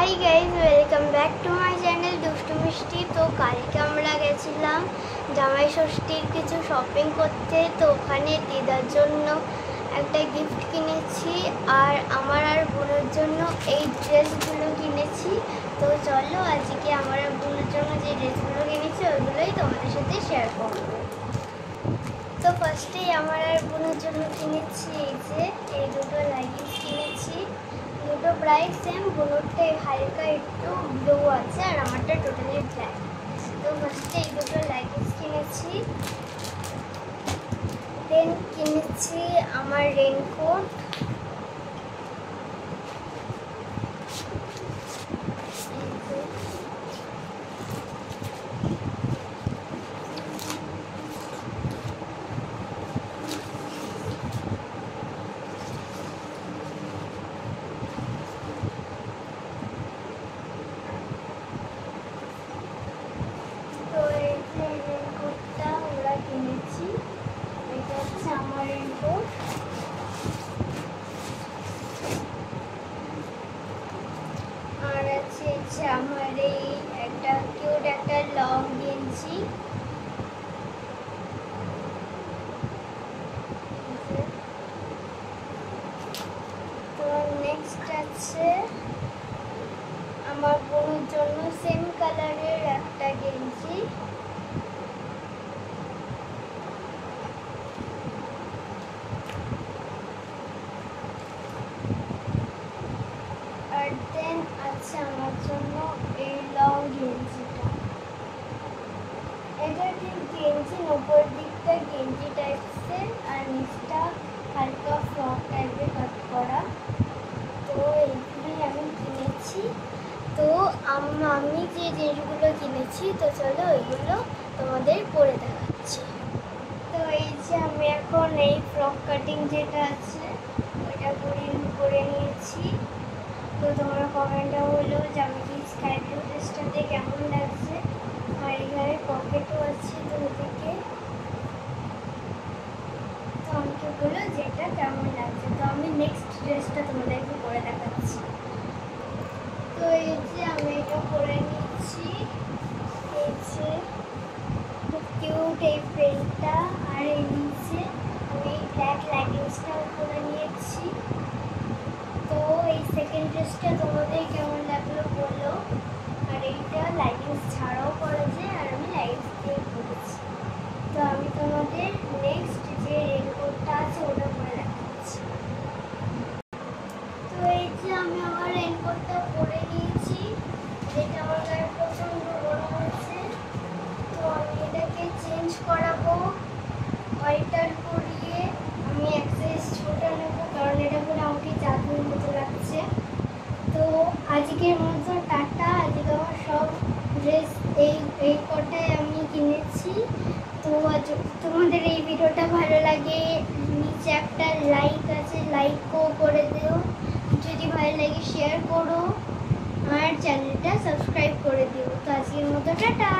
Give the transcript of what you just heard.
Hi guys, welcome back to my channel দুষ্টু মিষ্টি। তো কালকে আমরা গেছিলাম জামাই ষষ্ঠীর কিছু শপিং করতে। তো ওখানে দিদার জন্য একটা গিফট কিনেছি আর আমার আর বোনের জন্য এই ড্রেসগুলো কিনেছি। তো চলো আজকে আমার আর বোনের জন্য যে ড্রেসগুলো কিনেছি ওইগুলোই তোমাদের সাথে শেয়ার করবো। তো ফার্স্টেই আমার আর বোনের জন্য কিনেছি এই দুটো লেগিংস কিনেছি। দুটো প্রাইস সেম, বোনেরটা হালকা একটু ব্লু আছে আর আমারটা টোটালি ব্ল্যাক। তো ফার্স্টে এই দুটো লেগিংস কিনেছি। দেন কিনেছি আমার রেনকোট। এটা হচ্ছে আমার রেনকোট। আর আছে আমার এই একটা কিউট একটা লং গেঞ্জি। তো নেক্সট আছে আমার বোনের জন্য সেম কালারের একটা গেঞ্জি। আর দেন আছে আমার জন্য এই লং গেঞ্জিটা। এটা ঠিক গেঞ্জি উপর দিকটা গেঞ্জি টাইপসের আর নিচটা হালকা ফ্রক টাইপের কাট করা। তো এইগুলোই আমি কিনেছি। তো আমি যে জিনিসগুলো কিনেছি তো চলো ওইগুলো তোমাদের পরে দেখাচ্ছি। তো এই যে আমি এখন এই ফ্রক কাটিং যেটা আছে ওইটা করে নিয়েছি। তো তোমার কমেন্টটা হলো যে আমি কি স্কাই ব্লু ড্রেসটাতে কেমন লাগছে। আর এখানে পকেটও আছে দুদিকে। তো আমাকে বলো যে এটা কেমন লাগছে। তো আমি নেক্সট ড্রেসটা তোমাদেরকে পরে দেখাচ্ছি। তো এই যে আমি এটা পরে নিচ্ছি। এই যে খুব কিউট এই প্রিন্টটা। আর এই নিচে আমি এই ব্ল্যাক লেগিংসটাও পরে নিয়েছি। তো এই সেকেন্ড ড্রেসটা তোমাদের কেমন লাগলো বলো। আর এইটা লেগিংস ছাড়াও পরা যায় আর আমি লেগিংস দিয়ে পরেছি। তো আমি তোমাদের নেক্সট যে রেনকোটটা আছে ওটা পরে দেখাচ্ছি। তো এই যে আমি আমার রেনকোটটা পরে নিয়েছি, যেটা আমার গায়ে প্রচণ্ড গরম হচ্ছে। তো আমি এটাকে চেঞ্জ করাবো, অল্টার করিয়ে আমি এক সাইজ ছোট নেবো, কারণ এটা পরে আমাকে জাদুর মতো লাগছে। তো আজকের মতো টাটা। আজকে আমার সব ড্রেস এই কটায় আমি কিনেছি। তো তোমাদের এই ভিডিওটা ভালো লাগে নিচে একটা লাইক আছে, লাইকও করে দিও। যদি ভালো লাগে শেয়ার করো আর চ্যানেলটা সাবস্ক্রাইব করে দিও। তো আজকের মতো টাটা।